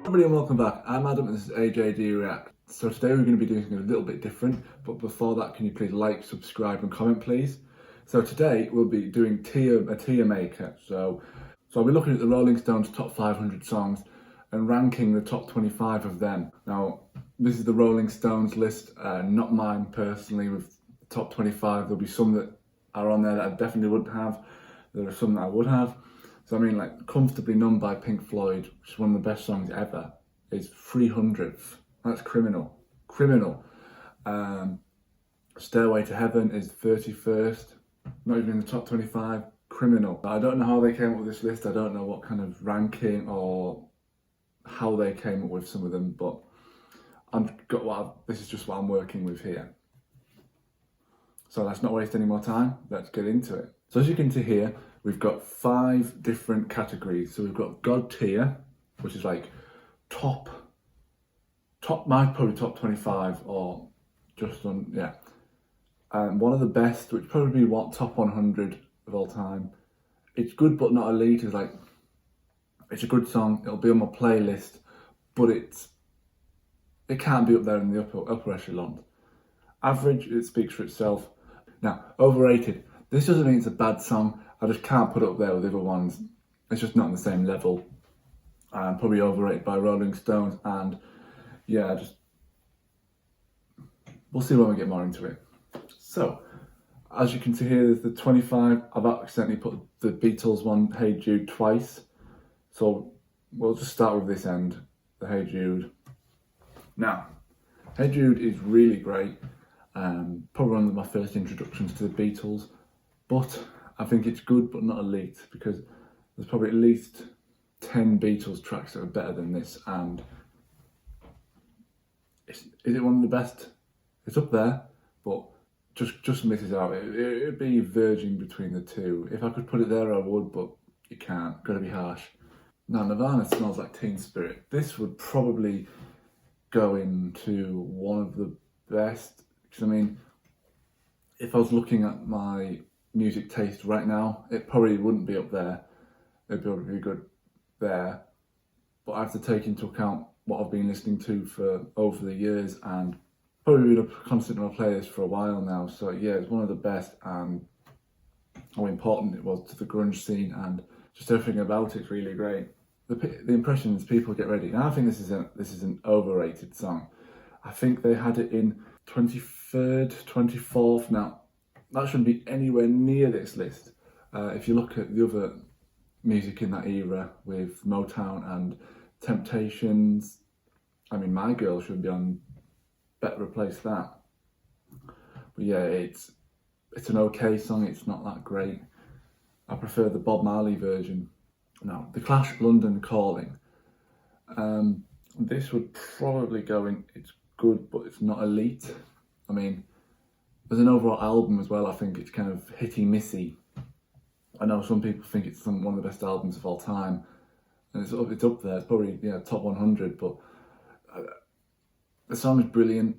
Everybody and welcome back. I'm Adam and this is AJD React. So today we're going to be doing something a little bit different, but before that can you please like, subscribe and comment please. So today we'll be doing a tier maker. So I'll be looking at the Rolling Stones top 500 songs and ranking the top 25 of them. Now this is the Rolling Stones list, not mine personally with the top 25. There'll be some that are on there that I definitely wouldn't have. There are some that I would have. So I mean, like Comfortably Numb by Pink Floyd, which is one of the best songs ever, is 300th. That's criminal. Stairway to Heaven is 31st, not even in the top 25. Criminal. I don't know how they came up with this list. I don't know what kind of ranking or how they came up with some of them, but this is just what I'm working with here. So let's not waste any more time. Let's get into it. So as you can see here, we've got 5 different categories. So we've got God tier, which is like probably top 25 or just on, yeah. One of the best, which probably be top 100 of all time. It's good but not elite. It's like, it's a good song. It'll be on my playlist, but it can't be up there in the upper echelon. Average, it speaks for itself. Now, Overrated. This doesn't mean it's a bad song. I just can't put it up there with the other ones. It's just not on the same level. Probably overrated by Rolling Stones, and yeah, we'll see when we get more into it. So, as you can see here, there's the 25. I've accidentally put the Beatles one, Hey Jude, twice. So we'll just start with this end, the Hey Jude. Now, Hey Jude is really great. Probably one of my first introductions to the Beatles, but I think it's good but not elite, because there's probably at least 10 Beatles tracks that are better than this, and is it one of the best? It's up there, but just misses out. It'd be verging between the two. If I could put it there I would, but you can't, gotta be harsh. Now Nirvana Smells Like Teen Spirit. This would probably go into one of the best, because I mean, if I was looking at my music taste right now, it probably wouldn't be up there. It'd probably be good there, but I have to take into account what I've been listening to for over the years, and probably been a constant in my playlist for a while now. So yeah, it's one of the best, and how important it was to the grunge scene, and just everything about it's really great. The impressions, People Get Ready. Now I think this is an overrated song. I think they had it in 23rd, 24th. Now that shouldn't be anywhere near this list. If you look at the other music in that era with Motown and Temptations, I mean, My Girl should be on, better replace that. But yeah, it's an okay song. It's not that great. I prefer the Bob Marley version. Now, The Clash, London Calling. This would probably go in, it's good, but it's not elite. I mean, as an overall album as well, I think it's kind of hitty-missy. I know some people think it's one of the best albums of all time, and it's up there. It's probably top 100. But the song is brilliant.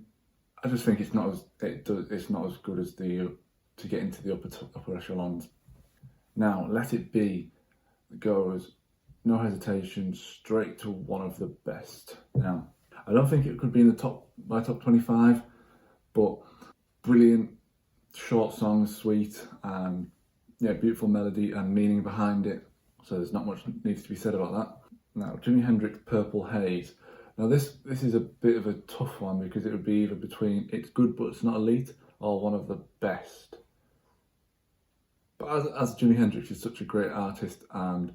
I just think it's not as good as to get into the upper echelons. Now, Let It Be goes, no hesitation, straight to one of the best. Now, I don't think it could be in the top 25, but brilliant, short song, sweet, and yeah, beautiful melody and meaning behind it. So there's not much needs to be said about that. Now, Jimi Hendrix, Purple Haze. Now this is a bit of a tough one, because it would be either between it's good but it's not elite, or one of the best. But as Jimi Hendrix is such a great artist, and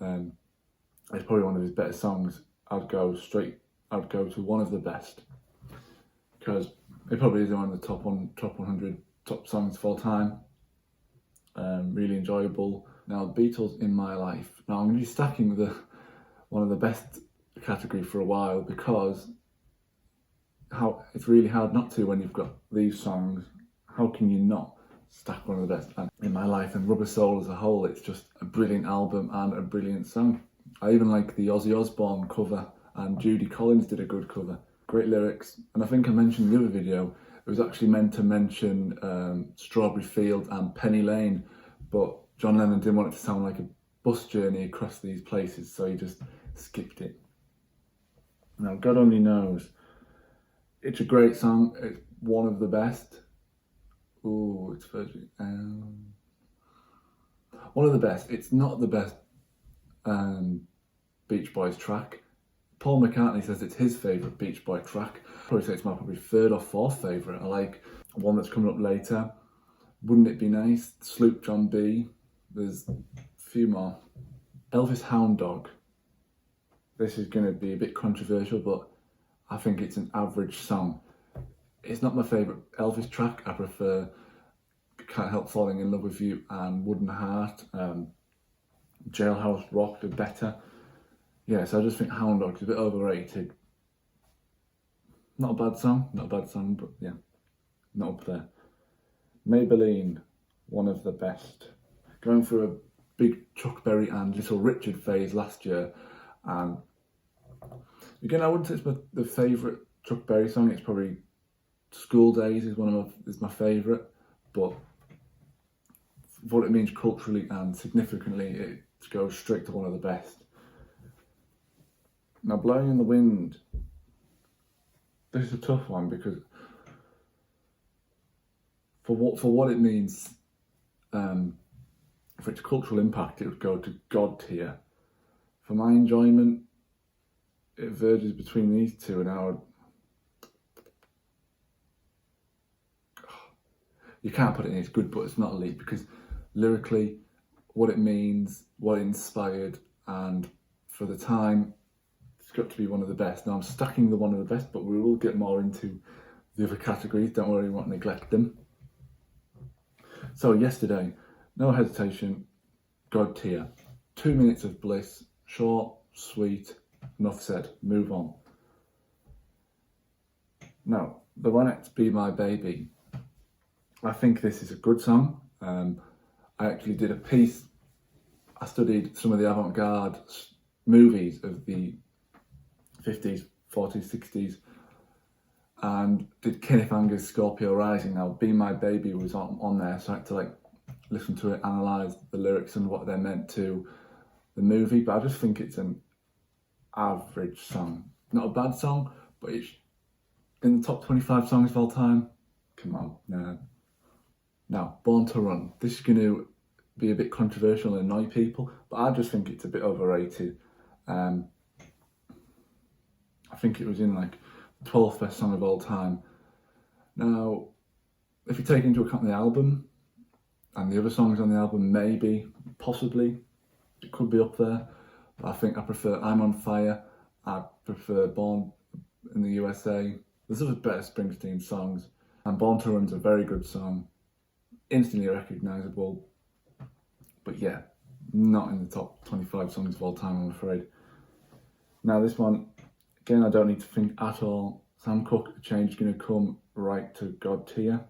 it's probably one of his better songs, I'd go to one of the best, because it probably is one of the top 100 top songs of all time. Really enjoyable. Now, Beatles, In My Life. Now I'm going to be stacking one of the best category for a while, because it's really hard not to when you've got these songs. How can you not stack one of the best? And In My Life and Rubber Soul as a whole, it's just a brilliant album and a brilliant song. I even like the Ozzy Osbourne cover, and Judy Collins did a good cover. Great lyrics, and I think I mentioned in the other video, it was actually meant to mention Strawberry Field and Penny Lane, but John Lennon didn't want it to sound like a bus journey across these places, so he just skipped it. Now, God only knows. It's a great song. It's one of the best. Ooh, it's one of the best. It's not the best Beach Boys track. Paul McCartney says it's his favourite Beach Boy track. Probably say it's my probably third or fourth favourite. I like one that's coming up later. Wouldn't It Be Nice? Sloop John B. There's a few more. Elvis Hound Dog. This is going to be a bit controversial, but I think it's an average song. It's not my favourite Elvis track. I prefer Can't Help Falling in Love with You and Wooden Heart. Jailhouse Rock are better. Yeah, so I just think Hound Dog is a bit overrated. Not a bad song, but yeah, not up there. Maybelline, one of the best. Going through a big Chuck Berry and Little Richard phase last year, and again, I wouldn't say it's the favourite Chuck Berry song. It's probably School Days is my favourite, but what it means culturally and significantly, it goes straight to one of the best. Now, Blowing in the Wind, this is a tough one because for what it means, for its cultural impact, it would go to God tier. For my enjoyment, it verges between these two, and you can't put it in it's good, but it's not elite, because lyrically, what it means, what it inspired, and for the time, it's got to be one of the best. Now, I'm stacking the one of the best, but we will get more into the other categories. Don't worry, we won't neglect them. So yesterday, no hesitation, God tier. 2 minutes of bliss, short, sweet, enough said, move on. Now, the Ronettes, Be My Baby. I think this is a good song. I actually did a piece, I studied some of the avant-garde movies of the 50s, 40s, 60s, and did Kenneth Anger's Scorpio Rising. Now, Be My Baby was on there, so I had to listen to it, analyse the lyrics and what they're meant to the movie, but I just think it's an average song. Not a bad song, but it's in the top 25 songs of all time. Come on, no. Now, Born to Run. This is going to be a bit controversial and annoy people, but I just think it's a bit overrated. I think it was in the 12th best song of all time. Now, if you take into account the album and the other songs on the album, maybe, possibly, it could be up there. But I think I prefer I'm on Fire. I prefer Born in the USA. There's other better Springsteen songs. And Born to Run's a very good song. Instantly recognisable. But yeah, not in the top 25 songs of all time, I'm afraid. Now this one, again, I don't need to think at all. Sam Cooke, A Change Is Gonna Come, right to God tier.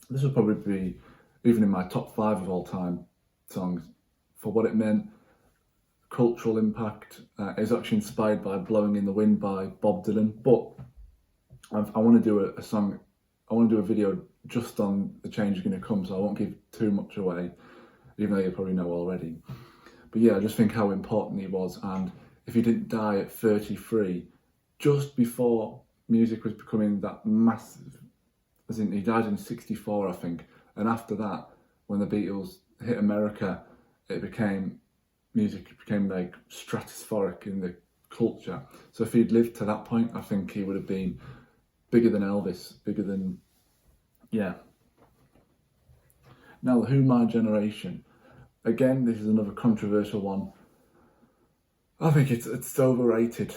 This would probably be even in my top 5 of all time songs. For what it meant, cultural impact, is actually inspired by Blowing in the Wind by Bob Dylan, but I want to do a song, I want to do a video just on The Change Is Gonna Come, so I won't give too much away, even though you probably know already. But yeah, I just think how important he was, and if he didn't die at 33, just before music was becoming that massive, as in he died in 64, I think, and after that, when the Beatles hit America, music became stratospheric in the culture. So if he'd lived to that point, I think he would have been bigger than Elvis, bigger than, yeah. Now, The Who, My Generation. Again, this is another controversial one. I think it's overrated,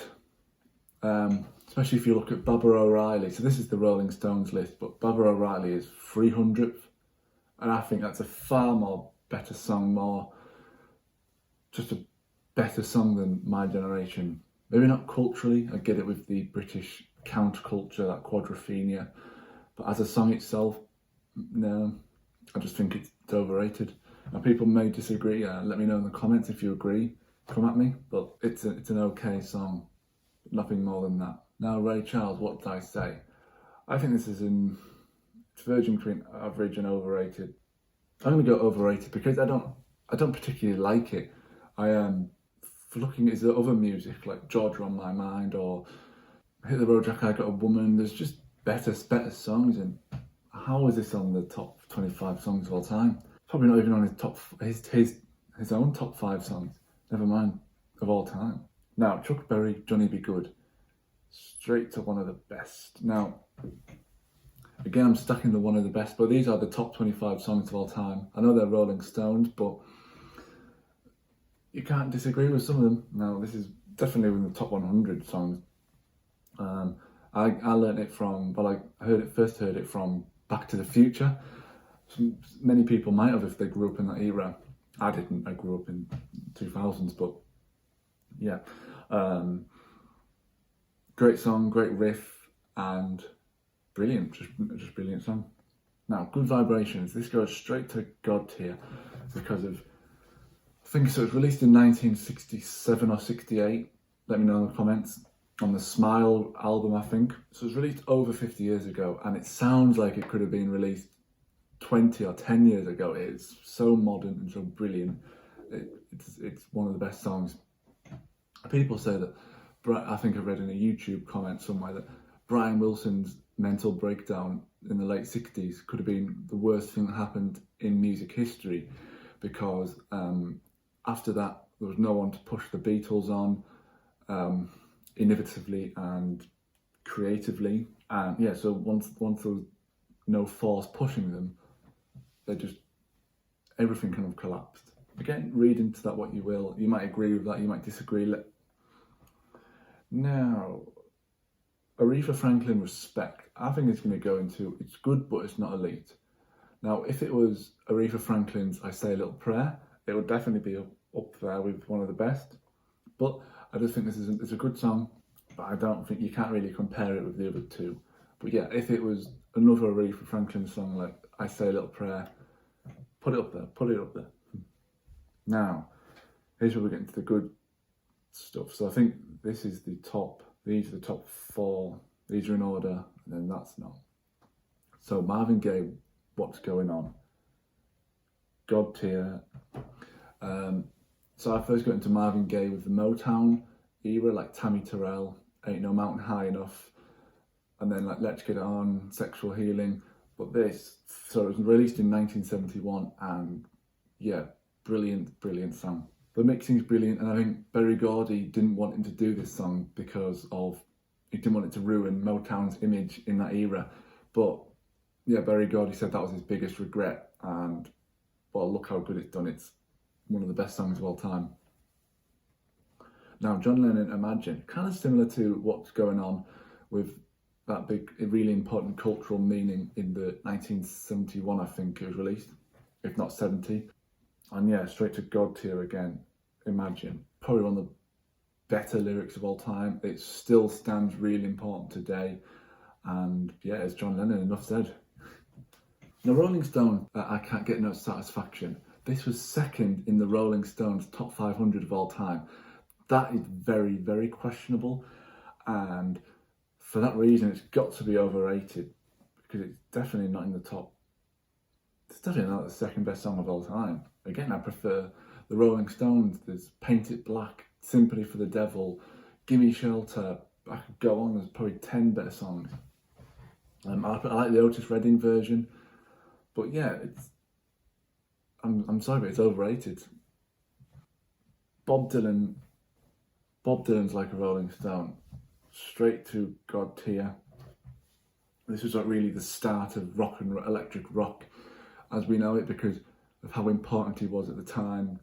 especially if you look at Baba O'Reilly. So this is the Rolling Stones list, but Baba O'Reilly is 300th, and I think that's a far more better song, just a better song than My Generation. Maybe not culturally, I get it with the British counterculture, that quadrophenia, but as a song itself, no, I just think it's overrated. Now, people may disagree, let me know in the comments if you agree, come at me, but it's an okay song, nothing more than that. Now, Ray Charles, What Did I Say? I think this is it's verging between average and overrated. I'm going to go overrated because I don't particularly like it. for looking at his other music, like Georgia on My Mind or Hit the Road Jack, I Got a Woman, there's just better songs. And how is this on the top 25 songs of all time? Probably not even on his own top 5 songs, never mind of all time. Now, Chuck Berry, Johnny Be Good, straight to one of the best. Now, again, I'm stacking the one of the best, but these are the top 25 songs of all time. I know they're Rolling Stones, but you can't disagree with some of them. Now, this is definitely in the top 100 songs. I learned it from, well, I first heard it from Back to the Future. Many people might have if they grew up in that era. I didn't. I grew up in 2000s, but yeah. Great song, great riff, and brilliant, just brilliant song. Now, Good Vibrations. This goes straight to God tier because of, I think so. It was released in 1967 or 68. Let me know in the comments. On the Smile album, I think. So it was released over 50 years ago, and it sounds like it could have been released 20 or 10 years ago. It's so modern and so brilliant. It's one of the best songs. People say that, I think I read in a YouTube comment somewhere that Brian Wilson's mental breakdown in the late 60s could have been the worst thing that happened in music history, because after that there was no one to push the Beatles on innovatively and creatively, and yeah, so once there was no force pushing them, everything kind of collapsed. Again, read into that what you will. You might agree with that, you might disagree. Now, Aretha Franklin, Respect. I think it's going to go into, it's good, but it's not elite. Now, if it was Aretha Franklin's I Say a Little Prayer, it would definitely be up there with one of the best. But I just think it's a good song, but I don't think you can't really compare it with the other two. But yeah, if it was another Aretha Franklin song like I Say a Little Prayer, put it up there. Now, here's where we get into the good stuff. So I think these are the top 4. These are in order, and then that's not. So Marvin Gaye, What's Going On? God tier. So I first got into Marvin Gaye with the Motown era, like Tammy Terrell, Ain't No Mountain High Enough, and then like Let's Get It On, Sexual Healing. But so it was released in 1971, and yeah, brilliant song. The mixing's brilliant, and I think Berry Gordy didn't want him to do this song because he didn't want it to ruin Motown's image in that era. But yeah, Berry Gordy said that was his biggest regret, and well, look how good it's done. It's one of the best songs of all time. Now, John Lennon, Imagine, kind of similar to What's Going On, with that big, really important cultural meaning in the 1971, I think it was released, if not 70. And yeah, straight to God tier again, Imagine. Probably one of the better lyrics of all time. It still stands really important today. And yeah, it's John Lennon, enough said. Now, Rolling Stone, I Can't Get No Satisfaction. This was second in the Rolling Stones top 500 of all time. That is very, very questionable. And for that reason, it's got to be overrated, because it's definitely not in the top. It's definitely not the second best song of all time. Again, I prefer the Rolling Stones. There's Paint It Black, Sympathy for the Devil, Gimme Shelter. I could go on, there's probably 10 better songs. I like the Otis Redding version. But yeah, I'm sorry, but it's overrated. Bob Dylan's like a Rolling Stone. Straight to God tier. This was like really the start of rock and electric rock as we know it, because of how important he was at the time.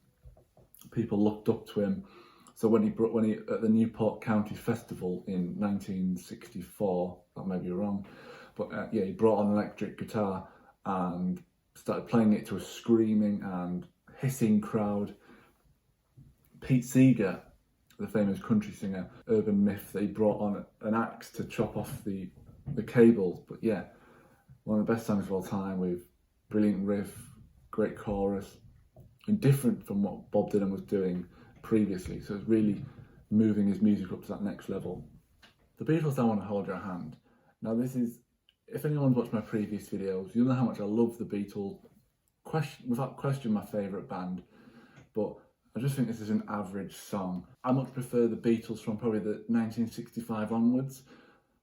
People looked up to him. So when he at the Newport County Festival in 1964, that may be wrong, but yeah, he brought on an electric guitar and started playing it to a screaming and hissing crowd. Pete Seeger, the famous country singer, urban myth that he brought on an axe to chop off the cables. But yeah, one of the best songs of all time, with brilliant riff, great chorus, and different from what Bob Dylan was doing previously. So it's really moving his music up to that next level. The Beatles, I Want to Hold Your Hand. Now this is, if anyone's watched my previous videos, you'll know how much I love the Beatles. Without question, my favourite band. But I just think this is an average song. I much prefer the Beatles from probably the 1965 onwards,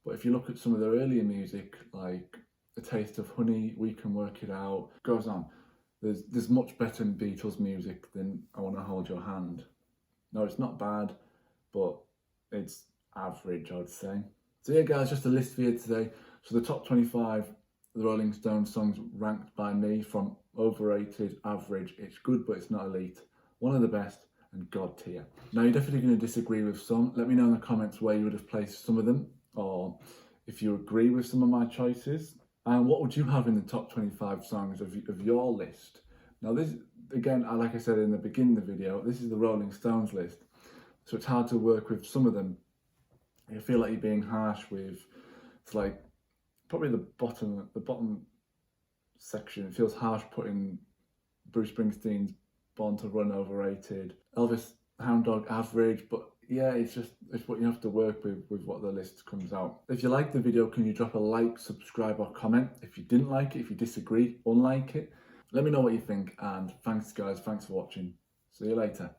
but if you look at some of their earlier music, like A Taste of Honey, We Can Work It Out, goes on. There's much better in Beatles music than I Want to Hold Your Hand. No, it's not bad, but it's average, I'd say. So yeah, guys, just a list for you today. So the top 25, the Rolling Stones songs ranked by me, from overrated, average, it's good, but it's not elite, one of the best, and God tier. Now, you're definitely going to disagree with some. Let me know in the comments where you would have placed some of them, or if you agree with some of my choices. And what would you have in the top 25 songs of your list? Now this, again, like I said in the beginning of the video, this is the Rolling Stones list. So it's hard to work with some of them. You feel like you're being harsh with, it's like, probably the bottom section. It feels harsh putting Bruce Springsteen's Born to Run overrated. Elvis, Hound Dog, average, but yeah, it's what you have to work with what the list comes out. If you liked the video, can you drop a like, subscribe, or comment? If you didn't like it, if you disagree, unlike it. Let me know what you think, and thanks guys, thanks for watching. See you later.